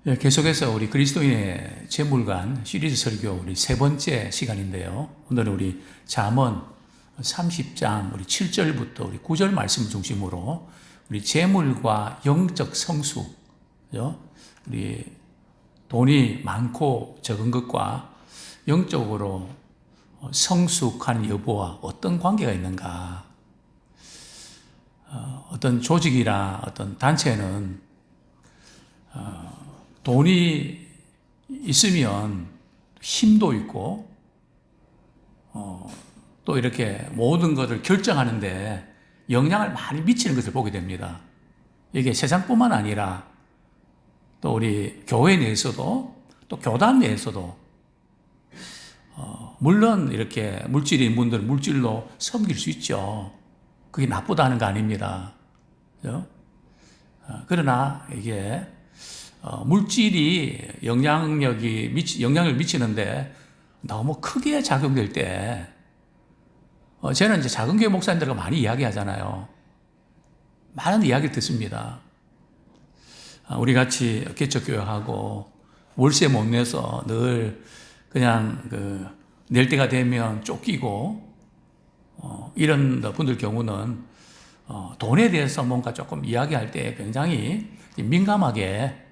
네, 계속해서 우리 그리스도인의 재물관 시리즈 설교 우리 세 번째 시간인데요. 오늘은 우리 잠언 30장 우리 7절부터 우리 9절 말씀을 중심으로 우리 재물과 영적 성숙, 우리 돈이 많고 적은 것과 영적으로 성숙한 여부와 어떤 관계가 있는가? 어떤 조직이나 어떤 단체는 돈이 있으면 힘도 있고 또 이렇게 모든 것을 결정하는데 영향을 많이 미치는 것을 보게 됩니다. 이게 세상뿐만 아니라 또 우리 교회 내에서도 또 교단 내에서도 물론 이렇게 물질인 분들은 물질로 섬길 수 있죠. 그게 나쁘다는 거 아닙니다. 그죠? 그러나 이게 물질이 영향을 미치는데 너무 크게 작용될 때, 저는 이제 작은 교회 목사님들과 많이 이야기하잖아요. 많은 이야기를 듣습니다. 우리 같이 개척교회하고 월세 못 내서 늘 그냥 낼 때가 되면 쫓기고, 이런 분들 경우는 돈에 대해서 뭔가 조금 이야기할 때 굉장히 민감하게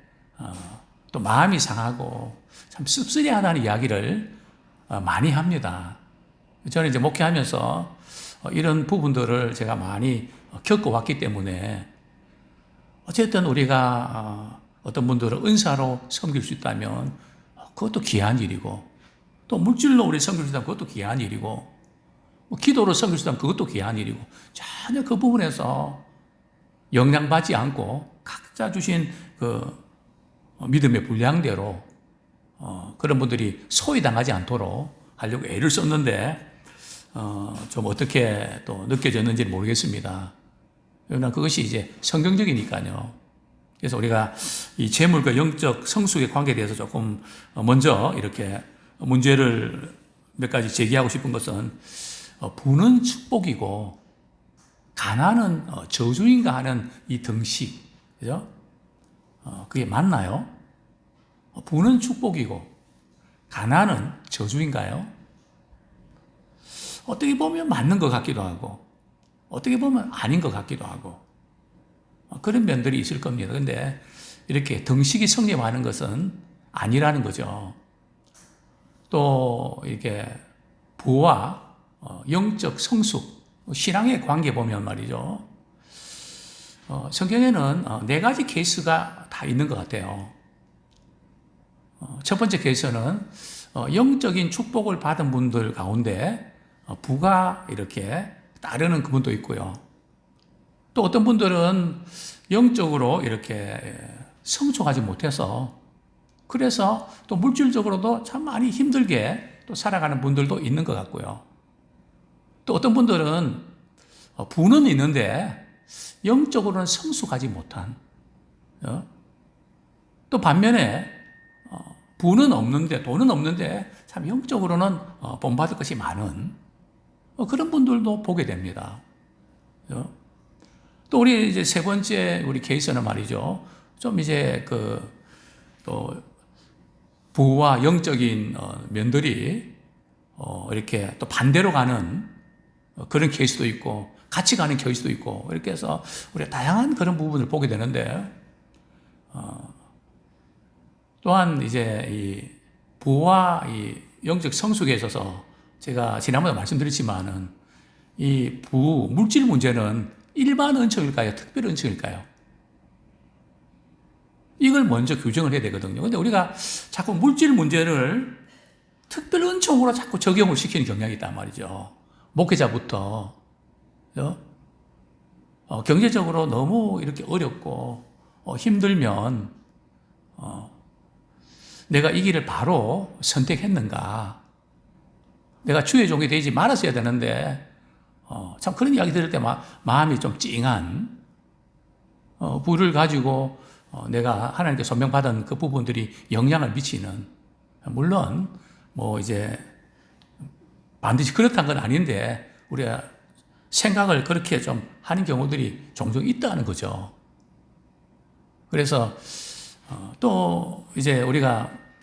또 마음이 상하고 참 씁쓸해하다는 이야기를 많이 합니다. 저는 이제 목회하면서 이런 부분들을 제가 많이 겪어왔기 때문에 어쨌든 우리가 어떤 분들은 은사로 섬길 수 있다면 그것도 귀한 일이고, 또 물질로 우리 섬길 수 있다면 그것도 귀한 일이고, 기도로 섬길 수 있다면 그것도 귀한 일이고, 전혀 그 부분에서 영향받지 않고 각자 주신 믿음의 분량대로 그런 분들이 소외당하지 않도록 하려고 애를 썼는데 좀 어떻게 또 느껴졌는지는 모르겠습니다. 그러나 그것이 이제 성경적이니까요. 그래서 우리가 이 재물과 영적 성숙의 관계에 대해서 조금 먼저 이렇게 문제를 몇 가지 제기하고 싶은 것은, 부는 축복이고 가난은 저주인가 하는 이 등식, 그죠? 그게 맞나요? 부는 축복이고 가난은 저주인가요? 어떻게 보면 맞는 것 같기도 하고 어떻게 보면 아닌 것 같기도 하고 그런 면들이 있을 겁니다. 그런데 이렇게 등식이 성립하는 것은 아니라는 거죠. 또 이렇게 부와 영적 성숙, 신앙의 관계 보면 말이죠. 성경에는 네 가지 케이스가 다 있는 것 같아요. 첫 번째 케이스는 영적인 축복을 받은 분들 가운데 부가 이렇게 따르는 그분도 있고요. 또 어떤 분들은 영적으로 이렇게 성숙하지 못해서, 그래서 또 물질적으로도 참 많이 힘들게 또 살아가는 분들도 있는 것 같고요. 또 어떤 분들은 부는 있는데 영적으로는 성숙하지 못한, 또 반면에 부는 없는데 돈은 없는데 참 영적으로는 본받을 것이 많은 그런 분들도 보게 됩니다. 또 우리 이제 세 번째 우리 케이스는 말이죠. 좀 이제 또 부와 영적인 면들이 이렇게 또 반대로 가는 그런 케이스도 있고 같이 가는 케이스도 있고, 이렇게 해서 우리가 다양한 그런 부분을 보게 되는데, 또한 이제 이 부와 이 영적 성숙에 있어서 제가 지난번에 말씀드렸지만은 이 물질 문제는 일반 은총일까요? 특별 은총일까요? 이걸 먼저 규정을 해야 되거든요. 근데 우리가 자꾸 물질 문제를 특별 은총으로 자꾸 적용을 시키는 경향이 있단 말이죠. 목회자부터. 경제적으로 너무 이렇게 어렵고 힘들면 내가 이 길을 바로 선택했는가? 내가 주의 종이 되지 말았어야 되는데 참 그런 이야기 들을 때 마음이 좀 찡한, 부를 가지고 내가 하나님께 소명받은 그 부분들이 영향을 미치는, 물론 이제 반드시 그렇다는 건 아닌데 우리가 생각을 그렇게 좀 하는 경우들이 종종 있다는 거죠. 그래서 또 이제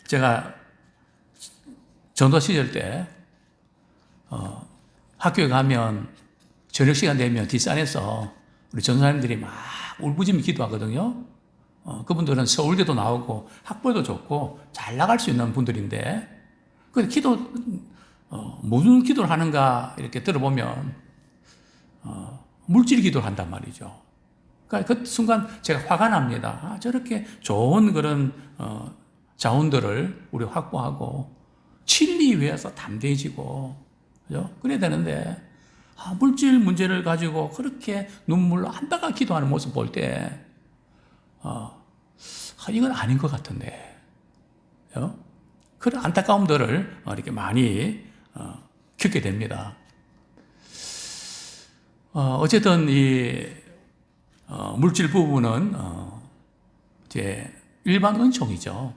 제가 전도 시절 때 학교에 가면 저녁 시간 되면 뒷산에서 우리 전도사님들이 막 울부짖으며 기도하거든요. 그분들은 서울대도 나오고 학벌도 좋고 잘 나갈 수 있는 분들인데 그 무슨 기도를 하는가 이렇게 들어보면 물질 기도를 한단 말이죠. 그러니까 그 순간 제가 화가 납니다. 저렇게 좋은 그런 자원들을 우리 확보하고 진리 위해서 담대해지고 그죠? 그래야 되는데 물질 문제를 가지고 그렇게 눈물로 한바가 기도하는 모습 볼 때 이건 아닌 것 같은데 그런 안타까움들을 이렇게 많이 겪게 됩니다. 어쨌든 이 물질 부분은 이제 일반 은총이죠.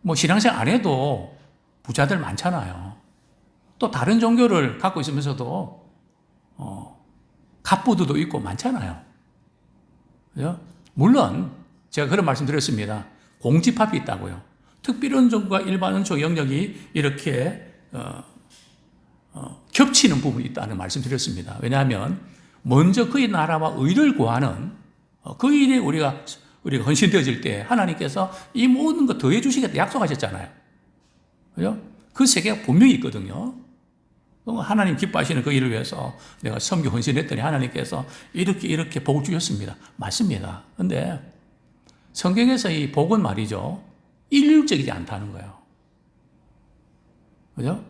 뭐 신앙생활 안 해도 부자들 많잖아요. 또 다른 종교를 갖고 있으면서도 갑부들도 있고 많잖아요. 그죠? 물론 제가 그런 말씀 드렸습니다. 공집합이 있다고요. 특별은총과 일반은총 영역이 이렇게 겹치는 부분이 있다는 말씀 드렸습니다. 왜냐하면 먼저 그의 나라와 의를 구하는 그 일에 우리가 헌신되어질 때 하나님께서 이 모든 거 더해 주시겠다 약속하셨잖아요. 그죠? 그 세계가 분명히 있거든요. 하나님 기뻐하시는 그 일을 위해서 내가 섬기 헌신했더니 하나님께서 이렇게 복을 주셨습니다. 맞습니다. 근데 성경에서 이 복은 말이죠. 일률적이지 않다는 거예요. 그죠?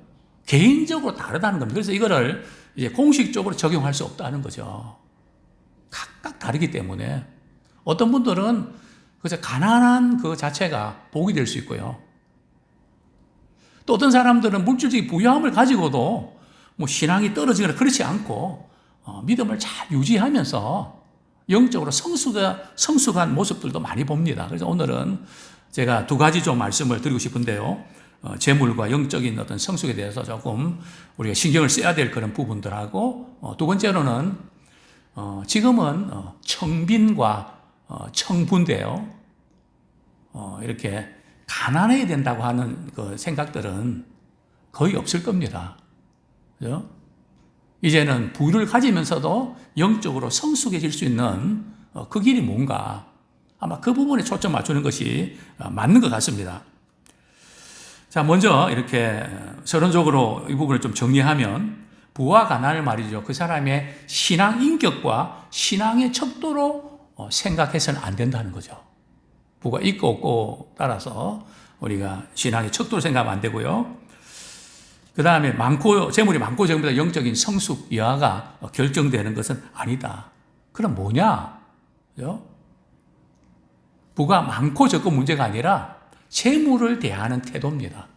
개인적으로 다르다는 겁니다. 그래서 이거를 이제 공식적으로 적용할 수 없다는 거죠. 각각 다르기 때문에 어떤 분들은 그저 가난한 그 자체가 복이 될 수 있고요. 또 어떤 사람들은 물질적인 부유함을 가지고도 뭐 신앙이 떨어지거나 그렇지 않고 믿음을 잘 유지하면서 영적으로 성숙한 모습들도 많이 봅니다. 그래서 오늘은 제가 두 가지 좀 말씀을 드리고 싶은데요. 재물과 영적인 어떤 성숙에 대해서 조금 우리가 신경을 써야 될 그런 부분들하고 두 번째로는 지금은 청빈과 청부인데요. 이렇게 가난해야 된다고 하는 그 생각들은 거의 없을 겁니다. 그죠? 이제는 부를 가지면서도 영적으로 성숙해질 수 있는 그 길이 뭔가 아마 그 부분에 초점 맞추는 것이 맞는 것 같습니다. 자, 먼저 이렇게 서론적으로 이 부분을 좀 정리하면 부와 가난을 말이죠. 그 사람의 신앙 인격과 신앙의 척도로 생각해서는 안 된다는 거죠. 부가 있고 없고 따라서 우리가 신앙의 척도로 생각하면 안 되고요. 그 다음에 재물이 많고 적음보다 영적인 성숙 여하가 결정되는 것은 아니다. 그럼 뭐냐? 그죠? 부가 많고 적고 문제가 아니라 재물을 대하는 태도입니다.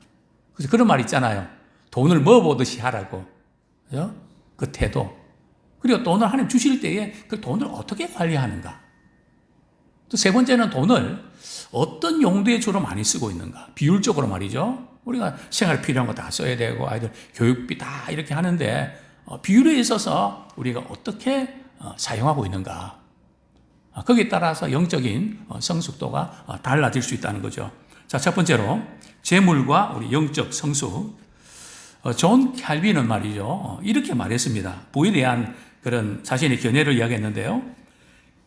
그래서 그런 말 있잖아요. 돈을 먹어보듯이 하라고. 그죠? 그 태도. 그리고 돈을 하나님 주실 때에 그 돈을 어떻게 관리하는가. 또 세 번째는 돈을 어떤 용도에 주로 많이 쓰고 있는가. 비율적으로 말이죠. 우리가 생활 필요한 거 다 써야 되고 아이들 교육비 다 이렇게 하는데 비율에 있어서 우리가 어떻게 사용하고 있는가. 거기에 따라서 영적인 성숙도가 달라질 수 있다는 거죠. 자, 첫 번째로 재물과 우리 영적 성숙. 존 칼빈은 말이죠. 이렇게 말했습니다. 부에 대한 그런 자신의 견해를 이야기했는데요.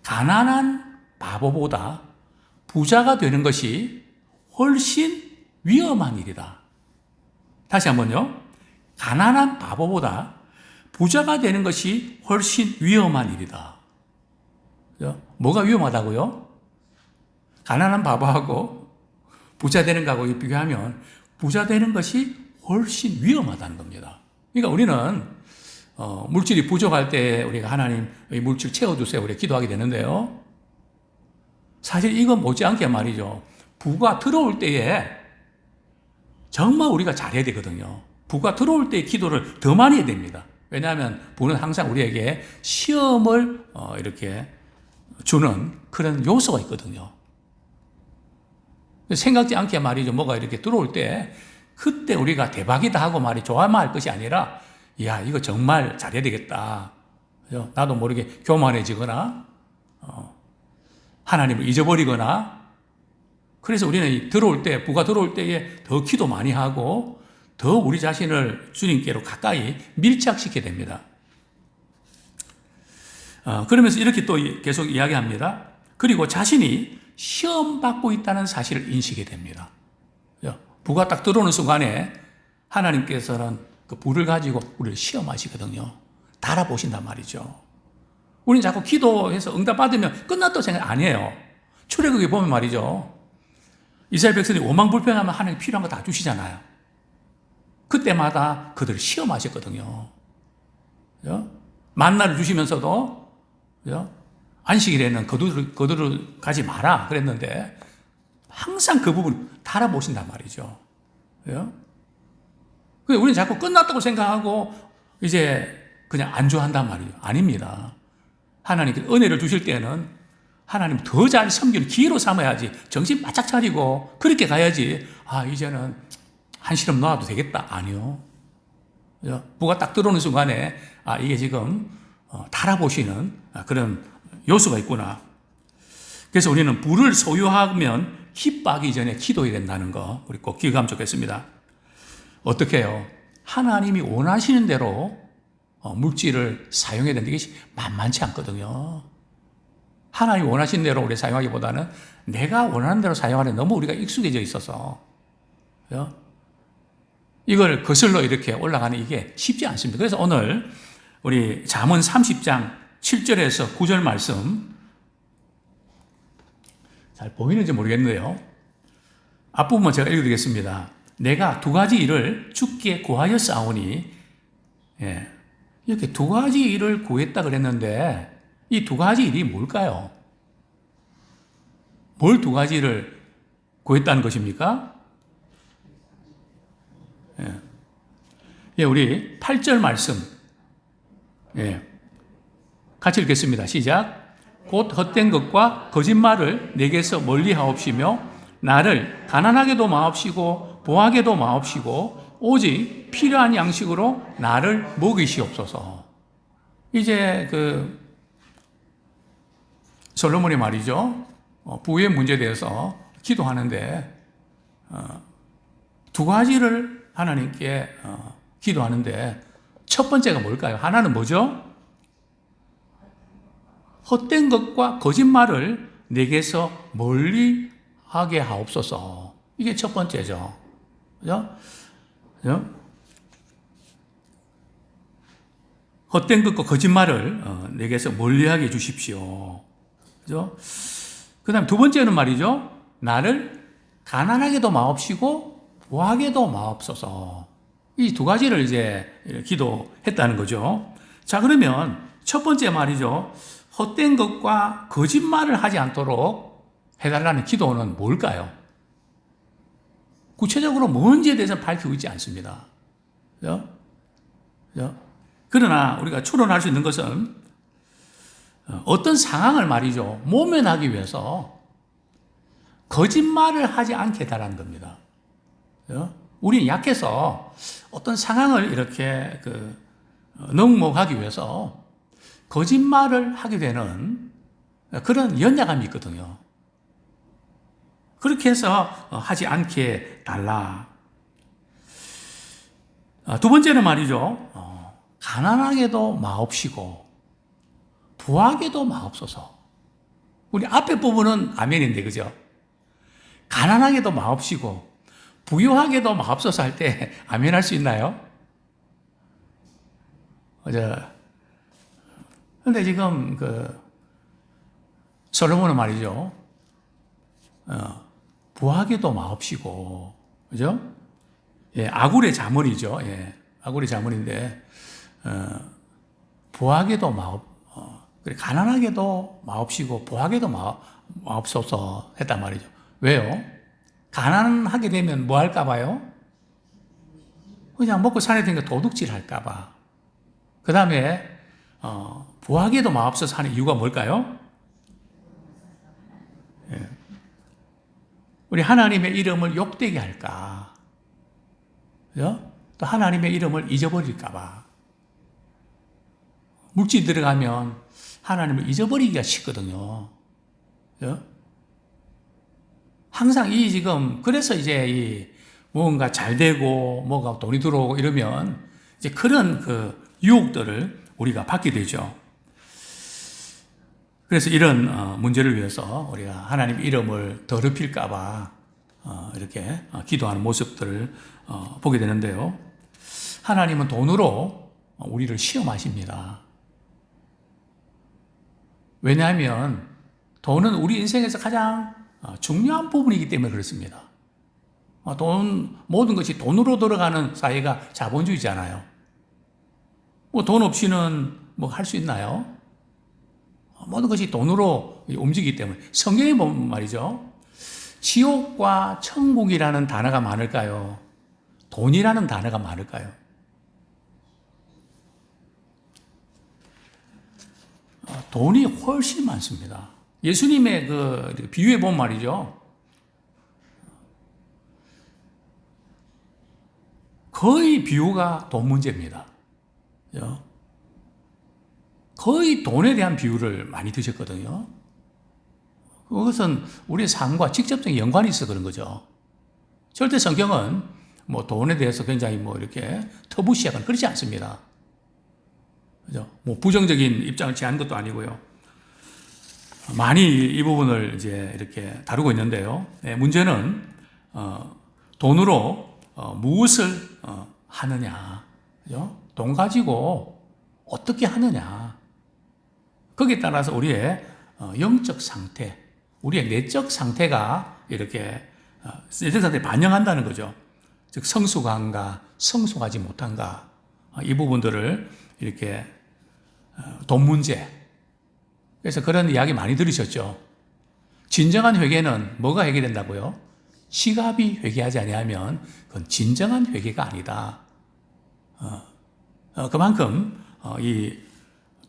가난한 바보보다 부자가 되는 것이 훨씬 위험한 일이다. 다시 한번요. 가난한 바보보다 부자가 되는 것이 훨씬 위험한 일이다. 뭐가 위험하다고요? 가난한 바보하고 부자 되는 거하고 비교하면 부자 되는 것이 훨씬 위험하다는 겁니다. 그러니까 우리는 물질이 부족할 때 우리가 하나님 물질 채워주세요. 우리가 기도하게 되는데요. 사실 이건 못지않게 말이죠. 부가 들어올 때에 정말 우리가 잘해야 되거든요. 부가 들어올 때의 기도를 더 많이 해야 됩니다. 왜냐하면 부는 항상 우리에게 시험을 이렇게 주는 그런 요소가 있거든요. 생각지 않게 말이죠. 뭐가 이렇게 들어올 때 그때 우리가 대박이다 하고 말이 좋아만 할 것이 아니라 야, 이거 정말 잘해야 되겠다. 나도 모르게 교만해지거나 하나님을 잊어버리거나, 그래서 우리는 부가 들어올 때에 더 기도 많이 하고 더 우리 자신을 주님께로 가까이 밀착시키게 됩니다. 그러면서 이렇게 또 계속 이야기합니다. 그리고 자신이 시험받고 있다는 사실을 인식이 됩니다. 부가 딱 들어오는 순간에 하나님께서는 그 불을 가지고 우리를 시험하시거든요. 달아보신단 말이죠. 우리는 자꾸 기도해서 응답받으면 끝났다고 생각 아니에요. 출애굽에 보면 말이죠. 이스라엘 백성이 오망불평하면 하나님 필요한 거 다 주시잖아요. 그때마다 그들을 시험하셨거든요. 만나를 주시면서도 안식일에는 거두를 가지 마라 그랬는데 항상 그 부분 달아보신단 말이죠. 우리는 자꾸 끝났다고 생각하고 이제 그냥 안주한단 말이에요. 아닙니다. 하나님께 은혜를 주실 때는 하나님 더 잘 섬기는 기회로 삼아야지. 정신 바짝 차리고 그렇게 가야지. 이제는 한시름 놓아도 되겠다. 아니요. 부가 딱 들어오는 순간에 이게 지금 달아보시는 그런 요소가 있구나. 그래서 우리는 부를 소유하면 기뻐하기 전에 기도해야 된다는 거 우리 꼭 기억하면 좋겠습니다. 어떻게 해요? 하나님이 원하시는 대로 물질을 사용해야 되는데 이게 만만치 않거든요. 하나님이 원하시는 대로 우리 사용하기보다는 내가 원하는 대로 사용하는 너무 우리가 익숙해져 있어서 이걸 거슬러 이렇게 올라가는 이게 쉽지 않습니다. 그래서 오늘 우리 잠언 30장 7절에서 9절 말씀 잘 보이는지 모르겠는데요. 앞부분만 제가 읽어드리겠습니다. 내가 두 가지 일을 주께 구하였사오니, 이렇게 두 가지 일을 구했다 그랬는데 이 두 가지 일이 뭘까요? 뭘 두 가지 일을 구했다는 것입니까? 우리 8절 말씀 같이 읽겠습니다. 시작. 곧 헛된 것과 거짓말을 내게서 멀리 하옵시며 나를 가난하게도 마옵시고 부하게도 마옵시고 오직 필요한 양식으로 나를 먹이시옵소서. 이제 솔로몬이 말이죠. 부의 문제에 대해서 기도하는데 두 가지를 하나님께 기도하는데 첫 번째가 뭘까요? 하나는 뭐죠? 헛된 것과 거짓말을 내게서 멀리 하게 하옵소서. 이게 첫 번째죠. 그죠? 헛된 것과 거짓말을 내게서 멀리 하게 해 주십시오. 그죠? 그 다음 두 번째는 말이죠. 나를 가난하게도 마옵시고 부하게도 마옵소서. 이 두 가지를 이제 기도했다는 거죠. 자, 그러면 첫 번째 말이죠. 헛된 것과 거짓말을 하지 않도록 해달라는 기도는 뭘까요? 구체적으로 뭔지에 대해서는 밝히고 있지 않습니다. 그죠? 그러나 우리가 추론할 수 있는 것은 어떤 상황을 말이죠. 모면하기 위해서 거짓말을 하지 않게 해달라는 겁니다. 우리는 약해서 어떤 상황을 이렇게 능목하기 위해서 거짓말을 하게 되는 그런 연약함이 있거든요. 그렇게 해서 하지 않게 달라. 두 번째는 말이죠. 가난하게도 마옵시고 부하게도 마옵소서. 우리 앞에 부분은 아멘인데, 그죠? 가난하게도 마옵시고 부유하게도 마옵소서 할 때 아멘 할 수 있나요? 근데 지금 솔로몬은 말이죠. 부하게도 마옵시고, 그죠? 아굴의 자문이죠. 아굴의 자문인데, 부하게도 가난하게도 마옵시고, 부하게도 마옵소서 했단 말이죠. 왜요? 가난하게 되면 뭐 할까봐요? 그냥 먹고 살아야 되니까 도둑질 할까봐. 그 다음에, 부하게도 마옵소서 하는 이유가 뭘까요? 우리 하나님의 이름을 욕되게 할까? 그죠? 또 하나님의 이름을 잊어버릴까봐. 물질 들어가면 하나님을 잊어버리기가 쉽거든요. 어? 항상 이 지금 그래서 이제 이 뭔가 잘 되고 뭐가 돈이 들어오고 이러면 이제 그런 그 유혹들을 우리가 받게 되죠. 그래서 이런 문제를 위해서 우리가 하나님 이름을 더럽힐까봐 이렇게 기도하는 모습들을 보게 되는데요. 하나님은 돈으로 우리를 시험하십니다. 왜냐하면 돈은 우리 인생에서 가장 중요한 부분이기 때문에 그렇습니다. 모든 것이 돈으로 돌아가는 사회가 자본주의잖아요. 뭐 돈 없이는 뭐 할 수 있나요? 모든 것이 돈으로 움직이기 때문에 성경에 보면 말이죠. 지옥과 천국이라는 단어가 많을까요? 돈이라는 단어가 많을까요? 돈이 훨씬 많습니다. 예수님의 그 비유에 보면 말이죠. 거의 비유가 돈 문제입니다. 거의 돈에 대한 비유를 많이 드셨거든요. 그것은 우리의 삶과 직접적인 연관이 있어 그런 거죠. 절대 성경은 뭐 돈에 대해서 굉장히 뭐 이렇게 터부시하거나 그렇지 않습니다. 그죠? 뭐 부정적인 입장을 취하는 것도 아니고요. 많이 이 부분을 이제 이렇게 다루고 있는데요. 문제는 돈으로 무엇을 하느냐, 그죠? 돈 가지고 어떻게 하느냐. 거기에 따라서 우리의 영적 상태, 우리의 내적 상태가 이렇게 내적 상태에 반영한다는 거죠. 즉 성숙한가, 성숙하지 못한가 이 부분들을 이렇게 돈 문제. 그래서 그런 이야기 많이 들으셨죠. 진정한 회개는 뭐가 해결된다고요? 지갑이 회개하지 아니하면 그건 진정한 회개가 아니다. 그만큼 이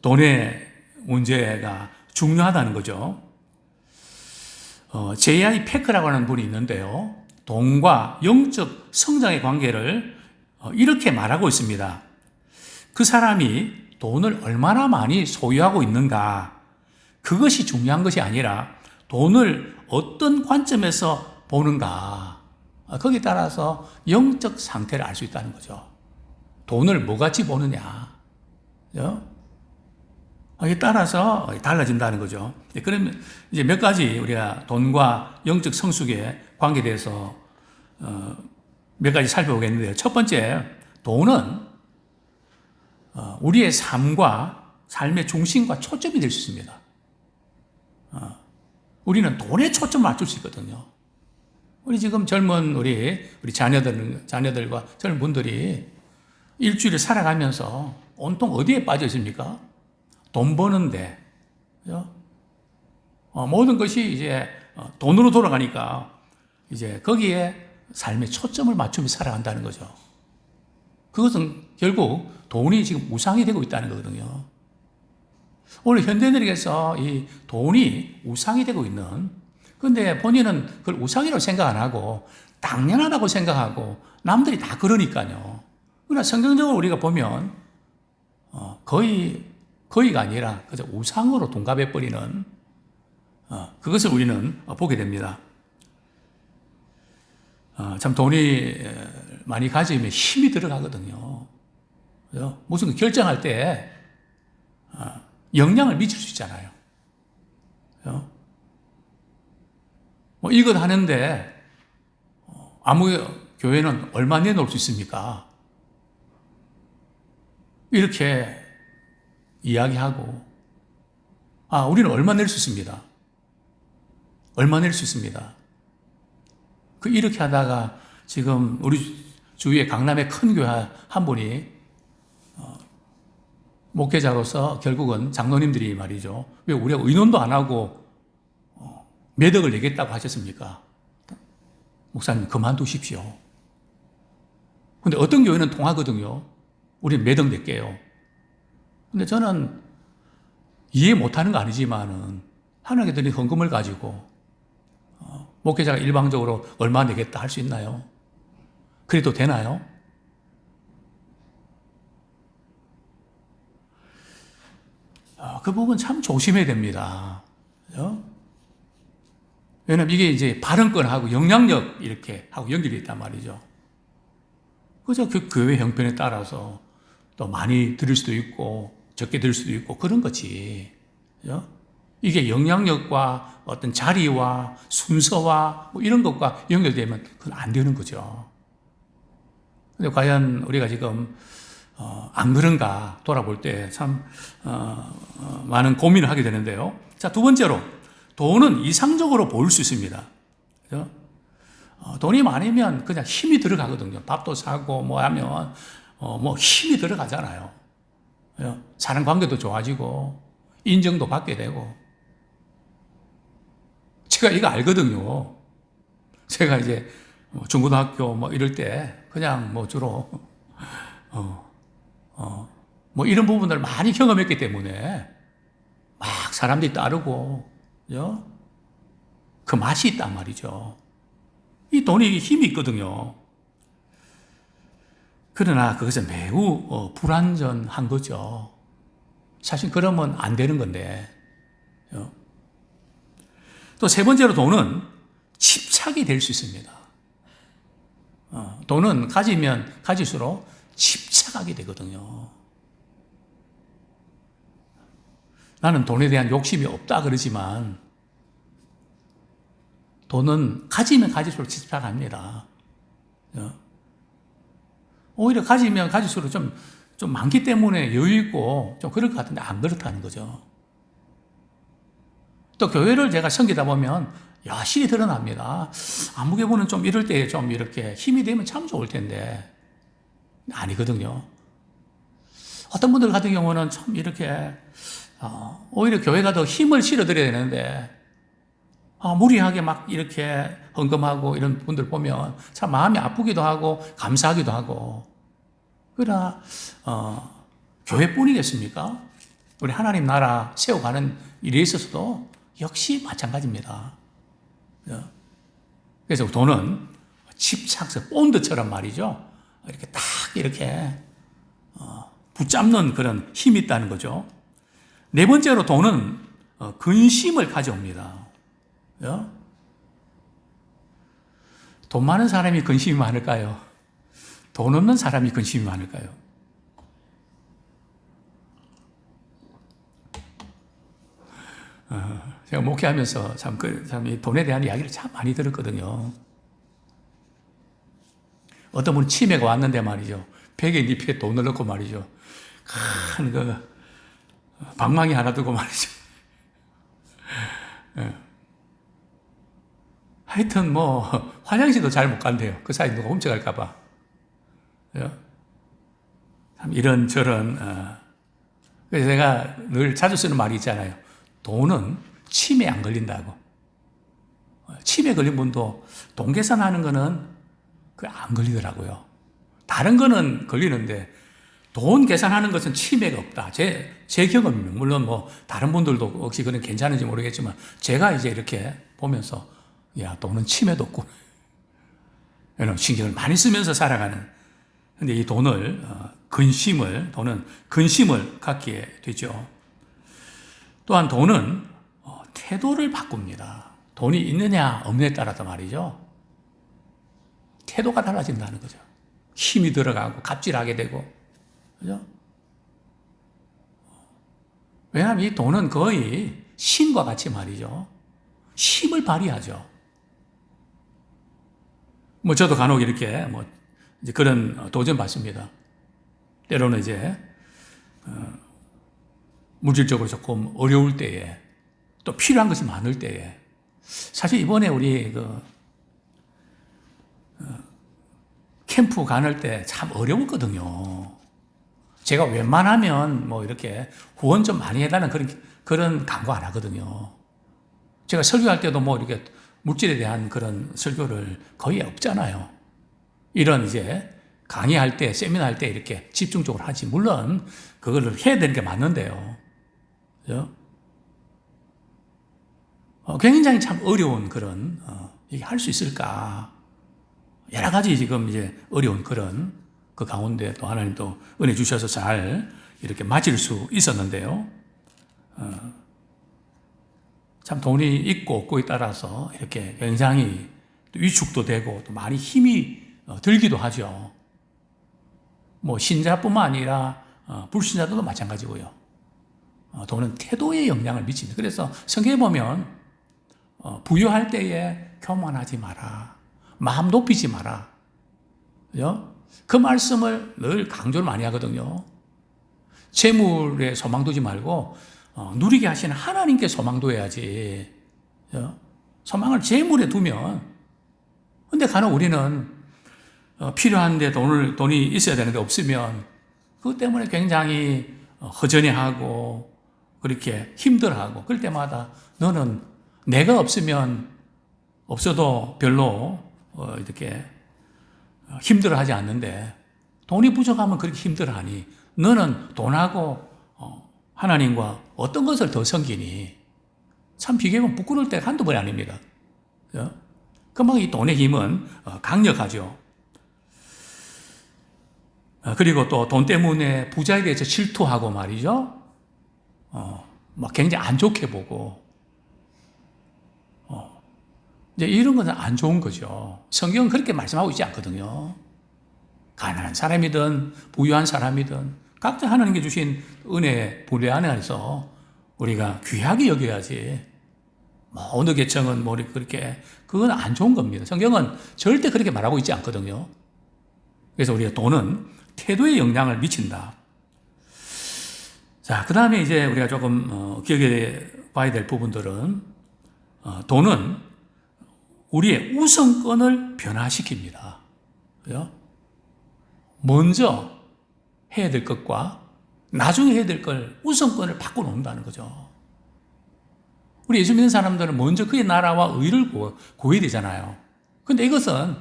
돈의 문제가 중요하다는 거죠. J.I. 패크라고 하는 분이 있는데요. 돈과 영적 성장의 관계를 이렇게 말하고 있습니다. 그 사람이 돈을 얼마나 많이 소유하고 있는가, 그것이 중요한 것이 아니라 돈을 어떤 관점에서 보는가, 거기에 따라서 영적 상태를 알 수 있다는 거죠. 돈을 뭐같이 보느냐, 이에 따라서 달라진다는 거죠. 그러면 이제 몇 가지 우리가 돈과 영적 성숙의 관계에 대해서 몇 가지 살펴보겠는데요. 첫 번째, 돈은 우리의 삶과 삶의 중심과 초점이 될 수 있습니다. 우리는 돈에 초점을 맞출 수 있거든요. 우리 지금 젊은 우리 자녀들과 젊은 분들이 일주일을 살아가면서 온통 어디에 빠져 있습니까? 돈 버는데, 모든 것이 이제 돈으로 돌아가니까 이제 거기에 삶의 초점을 맞추며 살아간다는 거죠. 그것은 결국 돈이 지금 우상이 되고 있다는 거거든요. 오늘 현대인에게서 이 돈이 우상이 되고 있는, 근데 본인은 그걸 우상이라고 생각 안 하고 당연하다고 생각하고 남들이 다 그러니까요. 그러나 성경적으로 우리가 보면 거의가 아니라 그저 우상으로 둔갑해버리는 그것을 우리는 보게 됩니다. 참 돈이 많이 가지면 힘이 들어가거든요. 그죠? 무슨 결정할 때 영향을 미칠 수 있잖아요. 그죠? 뭐 이것 하는데 아무 교회는 얼마 내놓을 수 있습니까? 이렇게 이야기하고 우리는 얼마 낼 수 있습니다. 얼마 낼 수 있습니다. 이렇게 하다가 지금 우리 주위에 강남의 큰 교회 한 분이 목회자로서 결국은 장로님들이 말이죠. 왜 우리가 의논도 안 하고 매덕을 내겠다고 하셨습니까? 목사님 그만두십시오. 근데 어떤 교회는 통하거든요. 우리는 매덕 낼게요. 근데 저는 이해 못하는 거 아니지만은 하나님께 드린 헌금을 가지고 목회자가 일방적으로 얼마 내겠다 할 수 있나요? 그래도 되나요? 그 부분 참 조심해야 됩니다. 그죠? 왜냐면 이게 이제 발언권하고 영향력 이렇게 하고 연결이 있단 말이죠. 그죠? 그 교회 형편에 따라서 또 많이 드릴 수도 있고 적게 드릴 수도 있고 그런 거지. 그죠? 이게 영향력과 어떤 자리와 순서와 뭐 이런 것과 연결되면 그건 안 되는 거죠. 근데 과연 우리가 지금 안 그런가 돌아볼 때 참 많은 고민을 하게 되는데요. 자, 두 번째로 돈은 이상적으로 보일 수 있습니다. 그죠? 돈이 많으면 그냥 힘이 들어가거든요. 밥도 사고 뭐 하면 뭐 힘이 들어가잖아요. 사람 관계도 좋아지고 인정도 받게 되고. 제가 이거 알거든요. 제가 이제 중고등학교 뭐 이럴 때 그냥 뭐 주로 뭐 이런 부분들을 많이 경험했기 때문에 막 사람들이 따르고 그죠? 그 맛이 있단 말이죠. 이 돈이 힘이 있거든요. 그러나 그것은 매우 불완전한 거죠. 사실 그러면 안 되는 건데. 또 세 번째로 돈은 집착이 될 수 있습니다. 돈은 가지면 가질수록 집착하게 되거든요. 나는 돈에 대한 욕심이 없다 그러지만 돈은 가지면 가질수록 집착합니다. 오히려 가지면 가질수록 좀 많기 때문에 여유 있고 좀 그럴 것 같은데 안 그렇다는 거죠. 또 교회를 제가 섬기다 보면 여실히 드러납니다. 안무개부는 좀 이럴 때 좀 이렇게 힘이 되면 참 좋을 텐데 아니거든요. 어떤 분들 같은 경우는 참 이렇게 오히려 교회가 더 힘을 실어드려야 되는데 무리하게 막 이렇게 헌금하고 이런 분들 보면 참 마음이 아프기도 하고 감사하기도 하고. 그러나 교회뿐이겠습니까? 우리 하나님 나라 세워가는 일에 있어서도 역시 마찬가지입니다. 그래서 돈은 집착서 본드처럼 말이죠. 이렇게 딱 이렇게 붙잡는 그런 힘이 있다는 거죠. 네 번째로 돈은 근심을 가져옵니다. 돈 많은 사람이 근심이 많을까요? 돈 없는 사람이 근심이 많을까요? 제가 목회하면서 참 이 돈에 대한 이야기를 참 많이 들었거든요. 어떤 분은 치매가 왔는데 말이죠. 벽에 잎에 돈을 넣고 말이죠. 큰 방망이 하나 두고 말이죠. 하여튼 뭐 화장실도 잘 못 간대요. 그 사이 누가 훔쳐갈까봐. 참 이런저런. 그래서 제가 늘 자주 쓰는 말이 있잖아요. 돈은 치매 안 걸린다고. 치매 걸린 분도 돈 계산하는 거는 안 걸리더라고요. 다른 거는 걸리는데 돈 계산하는 것은 치매가 없다. 제 경험입니다. 물론 뭐 다른 분들도 혹시 그건 괜찮은지 모르겠지만 제가 이제 이렇게 보면서 야, 돈은 치매도 없고 이런 신경을 많이 쓰면서 살아가는. 근데 이 돈은 근심을 갖게 되죠. 또한 돈은 태도를 바꿉니다. 돈이 있느냐 없느냐에 따라서 말이죠. 태도가 달라진다는 거죠. 힘이 들어가고 갑질하게 되고. 그죠? 왜냐하면 이 돈은 거의 신과 같이 말이죠. 힘을 발휘하죠. 뭐 저도 간혹 이렇게 뭐 이제 그런 도전 받습니다. 때로는 이제 물질적으로 조금 어려울 때에 또 필요한 것이 많을 때에 사실 이번에 우리 캠프 가는 때 참 어려웠거든요. 제가 웬만하면 뭐 이렇게 후원 좀 많이 해달라는 그런 강구 안 하거든요. 제가 설교할 때도 뭐 이렇게 물질에 대한 그런 설교를 거의 없잖아요. 이런 이제 강의할 때, 세미나 할 때 이렇게 집중적으로 하지. 물론 그거를 해야 되는 게 맞는데요. 그죠? 굉장히 참 어려운 그런, 이게 할 수 있을까. 여러 가지 지금 이제 어려운 그런 그 가운데 또 하나님 또 은혜 주셔서 잘 이렇게 맞을 수 있었는데요. 참 돈이 있고 없고에 따라서 이렇게 굉장히 위축도 되고 또 많이 힘이 들기도 하죠. 뭐 신자뿐만 아니라 불신자들도 마찬가지고요. 돈은 태도에 영향을 미칩니다. 그래서 성경에 보면 부유할 때에 교만하지 마라. 마음 높이지 마라. 그죠? 그 말씀을 늘 강조를 많이 하거든요. 재물에 소망 두지 말고 누리게 하시는 하나님께 소망 둬야지. 그죠? 소망을 재물에 두면, 근데 간혹 우리는 필요한데 돈이 있어야 되는데 없으면 그것 때문에 굉장히 허전해하고 그렇게 힘들어하고, 그럴 때마다 너는 내가 없어도 별로 이렇게 힘들어하지 않는데 돈이 부족하면 그렇게 힘들어하니 너는 돈하고 하나님과 어떤 것을 더 섬기니? 참 비교해보면 부끄러울 때가 한두 번이 아닙니다. 그만큼 이 돈의 힘은 강력하죠. 그리고 또 돈 때문에 부자에 대해서 질투하고 말이죠. 막 굉장히 안 좋게 보고, 이제 이런 것은 안 좋은 거죠. 성경은 그렇게 말씀하고 있지 않거든요. 가난한 사람이든 부유한 사람이든 각자 하나님께 주신 은혜 보배 안에서 우리가 귀하게 여겨야지. 어느 계층은 그렇게, 그건 안 좋은 겁니다. 성경은 절대 그렇게 말하고 있지 않거든요. 그래서 우리가 돈은 태도에 영향을 미친다. 자, 그 다음에 이제 우리가 조금 기억해 봐야 될 부분들은 돈은 우리의 우선권을 변화시킵니다. 그죠? 먼저 해야 될 것과 나중에 해야 될 걸 우선권을 바꿔놓는다는 거죠. 우리 예수 믿는 사람들은 먼저 그의 나라와 의를 구해야 되잖아요. 근데 이것은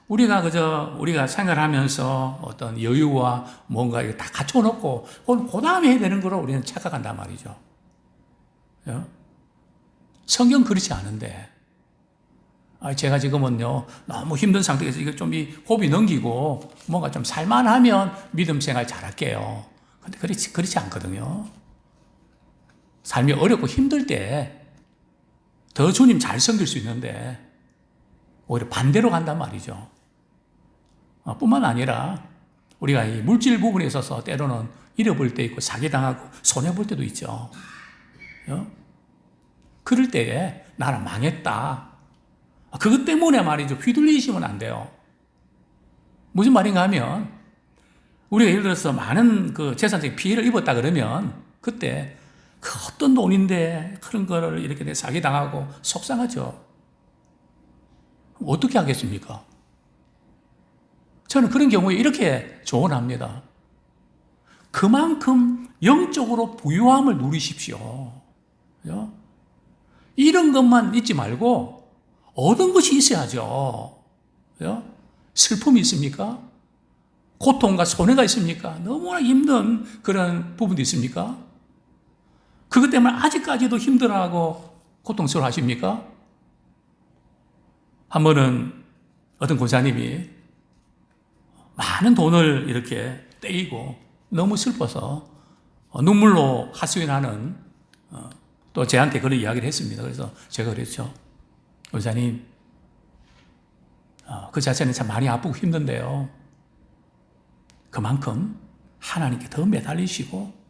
우리가 생활하면서 어떤 여유와 뭔가 이거 다 갖춰놓고 그 다음에 해야 되는 거로 우리는 착각한단 말이죠. 성경 그렇지 않은데, 제가 지금은요 너무 힘든 상태에서 이거 좀 이 호흡이 넘기고 뭔가 좀 살만하면 믿음 생활 잘할게요. 근데 그렇지 않거든요. 삶이 어렵고 힘들 때 더 주님 잘 섬길 수 있는데 오히려 반대로 간단 말이죠. 뿐만 아니라 우리가 이 물질 부분에 있어서 때로는 잃어볼 때 있고 사기당하고 손해볼 때도 있죠. 그럴 때에 나는 망했다. 그것 때문에 말이죠. 휘둘리시면 안 돼요. 무슨 말인가 하면 우리가 예를 들어서 많은 그 재산적인 피해를 입었다 그러면 그때 그 어떤 돈인데 그런 거를 이렇게 사기당하고 속상하죠. 어떻게 하겠습니까? 저는 그런 경우에 이렇게 조언합니다. 그만큼 영적으로 부유함을 누리십시오. 그죠? 이런 것만 잊지 말고 얻은 것이 있어야죠. 그죠? 슬픔이 있습니까? 고통과 손해가 있습니까? 너무나 힘든 그런 부분도 있습니까? 그것 때문에 아직까지도 힘들어하고 고통스러워 하십니까? 한 번은 어떤 권사님이 많은 돈을 이렇게 떼이고 너무 슬퍼서 눈물로 하소연하는 또 저한테 그런 이야기를 했습니다. 그래서 제가 그랬죠. 권사님, 그 자체는 참 많이 아프고 힘든데요. 그만큼 하나님께 더 매달리시고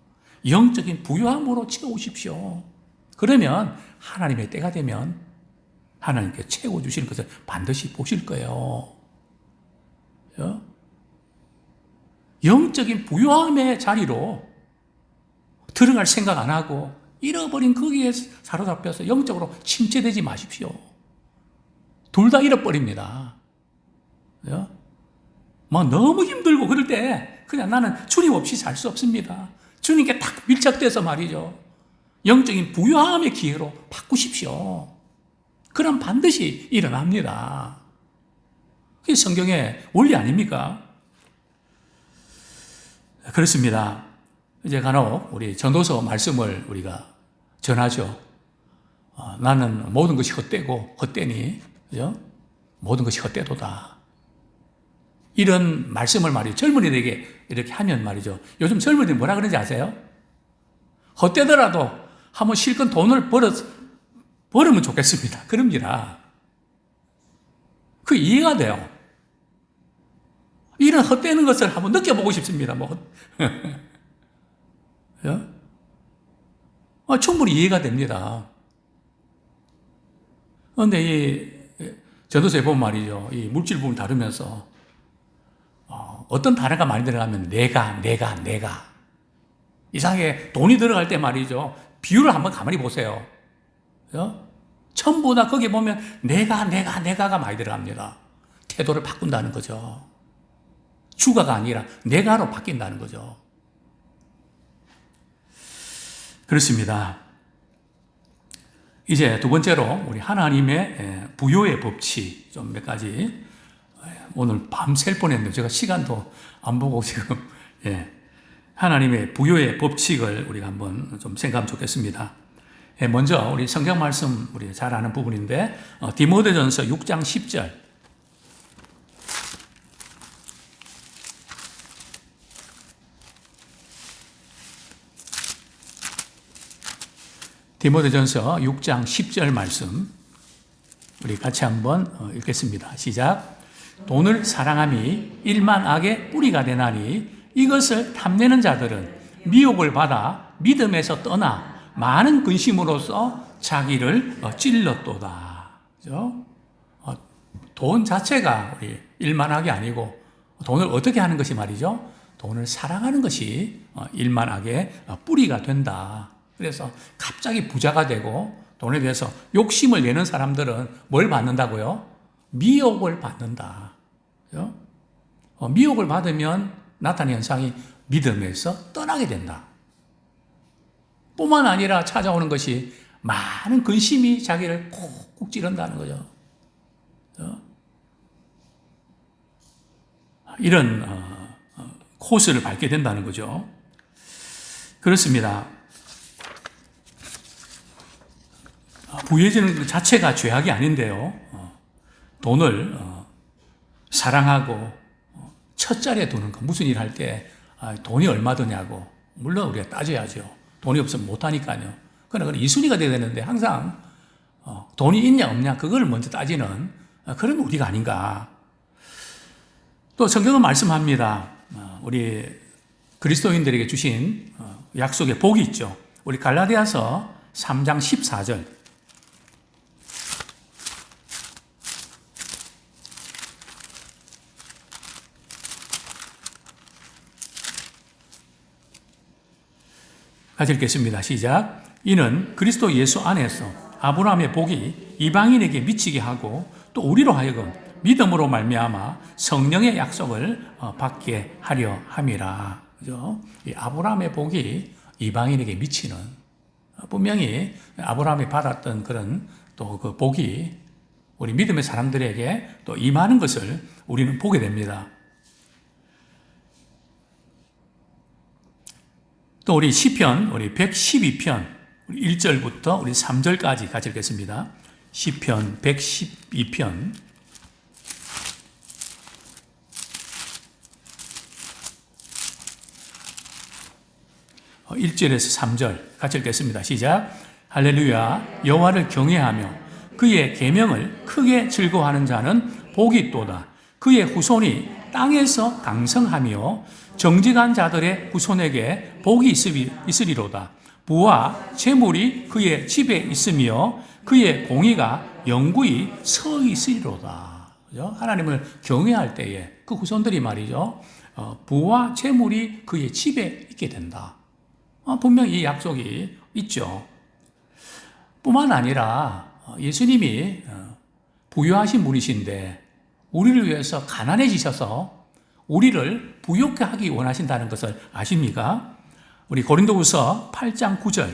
영적인 부유함으로 채우십시오. 그러면 하나님의 때가 되면 하나님께 채워주시는 것을 반드시 보실 거예요. 영적인 부유함의 자리로 들어갈 생각 안 하고 잃어버린 거기에 사로잡혀서 영적으로 침체되지 마십시오. 둘 다 잃어버립니다. 막 너무 힘들고 그럴 때 그냥 나는 주님 없이 살 수 없습니다. 주님께 딱 밀착돼서 말이죠. 영적인 부유함의 기회로 바꾸십시오. 그럼 반드시 일어납니다. 그게 성경의 원리 아닙니까? 그렇습니다. 이제 간혹 우리 전도서 말씀을 우리가 전하죠. 나는 모든 것이 헛되니, 그죠? 모든 것이 헛되도다. 이런 말씀을 말이죠. 젊은이들에게 이렇게 하면 말이죠. 요즘 젊은이들이 뭐라 그러는지 아세요? 헛되더라도 한번 실컷 돈을 버리면 좋겠습니다. 그럽니다. 그 이해가 돼요. 이런 헛되는 것을 한번 느껴보고 싶습니다. 충분히 이해가 됩니다. 그런데 이 전도서에 보면 말이죠. 이 물질 부분을 다루면서 어떤 단어가 많이 들어가면 내가 이상하게 돈이 들어갈 때 말이죠. 비율을 한번 가만히 보세요. 전부 다 거기 보면 내가가 많이 들어갑니다. 태도를 바꾼다는 거죠. 주가가 아니라 내가로 바뀐다는 거죠. 그렇습니다. 이제 두 번째로 우리 하나님의 부요의 법칙 좀 몇 가지 오늘 밤샐 뻔했네요. 제가 시간도 안 보고 지금 하나님의 부요의 법칙을 우리가 한번 좀 생각하면 좋겠습니다. 먼저 우리 성경 말씀 우리 잘 아는 부분인데 디모데전서 6장 10절 디모데전서 6장 10절 말씀 우리 같이 한번 읽겠습니다. 시작. 돈을 사랑함이 일만 악의 뿌리가 되나니 이것을 탐내는 자들은 미혹을 받아 믿음에서 떠나 많은 근심으로써 자기를 찔렀도다. 그죠? 돈 자체가 우리 일만악이 아니고 돈을 어떻게 하는 것이 말이죠? 돈을 사랑하는 것이 일만악의 뿌리가 된다. 그래서 갑자기 부자가 되고 돈에 대해서 욕심을 내는 사람들은 뭘 받는다고요? 미혹을 받는다. 그죠? 미혹을 받으면 나타나는 현상이 믿음에서 떠나게 된다. 뿐만 아니라 찾아오는 것이 많은 근심이 자기를 콕콕 찌른다는 거죠. 이런 코스를 밟게 된다는 거죠. 그렇습니다. 부유해지는 것 자체가 죄악이 아닌데요. 돈을 사랑하고 첫 자리에 두는 거. 무슨 일 할 때 돈이 얼마 드냐고. 물론 우리가 따져야죠. 돈이 없으면 못하니까요. 그러나 이순위가 돼야 되는데 항상 돈이 있냐 없냐 그걸 먼저 따지는 그런 우리가 아닌가. 또 성경은 말씀합니다. 우리 그리스도인들에게 주신 약속의 복이 있죠. 우리 갈라디아서 3장 14절 '같이 읽겠습니다. 시작. 이는 그리스도 예수 안에서 아브라함의 복이 이방인에게 미치게 하고 또 우리로 하여금 믿음으로 말미암아 성령의 약속을 받게 하려 함이라. 그죠? 이 아브라함의 복이 이방인에게 미치는 분명히 아브라함이 받았던 그런 또 그 복이 우리 믿음의 사람들에게 또 임하는 것을 우리는 보게 됩니다. 또 우리 시편, 우리 112편, 우리 1절부터 우리 3절까지 같이 읽겠습니다. 시편 112편. 1절에서 3절 같이 읽겠습니다. 시작. 할렐루야. 여호와를 경외하며 그의 계명을 크게 즐거워하는 자는 복이 있도다. 그의 후손이 땅에서 강성하며 정직한 자들의 후손에게 복이 있으리로다. 부와 재물이 그의 집에 있으며 그의 공의가 영구히 서 있으리로다. 그죠? 하나님을 경외할 때에 그 후손들이 말이죠. 부와 재물이 그의 집에 있게 된다. 분명히 이 약속이 있죠. 뿐만 아니라 예수님이 부유하신 분이신데 우리를 위해서 가난해지셔서 우리를 부유케 하기 원하신다는 것을 아십니까? 우리 고린도후서 8장 9절.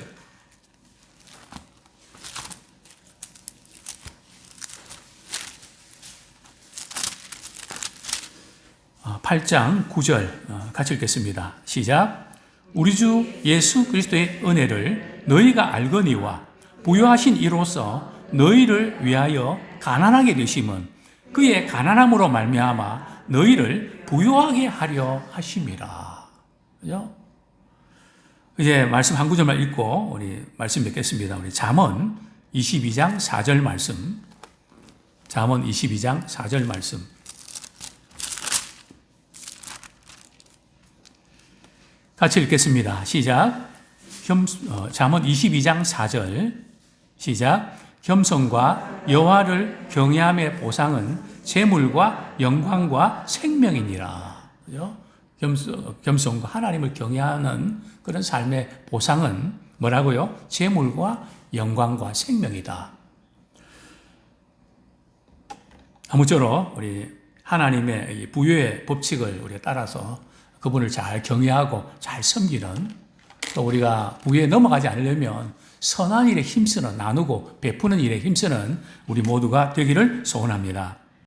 8장 9절 같이 읽겠습니다. 시작. 우리 주 예수 그리스도의 은혜를 너희가 알거니와 부유하신 이로써 너희를 위하여 가난하게 되심은 그의 가난함으로 말미암아 너희를 부유하게 하려 하심이라. 그죠? 이제 말씀 한 구절만 읽고 우리 말씀 맺겠습니다. 우리 잠언 22장 4절 말씀. 잠언 22장 4절 말씀. 같이 읽겠습니다. 시작. 잠언 22장 4절. 시작. 겸손과 여호와를 경외함의 보상은 재물과 영광과 생명이니라. 그죠? 겸손과 하나님을 경외하는 그런 삶의 보상은 뭐라고요? 재물과 영광과 생명이다. 아무쪼록 우리 하나님의 부유의 법칙을 우리가 따라서 그분을 잘 경외하고 잘 섬기는, 또 우리가 부유에 넘어가지 않으려면 선한 일에 힘쓰는, 나누고 베푸는 일에 힘쓰는 우리 모두가 되기를 소원합니다.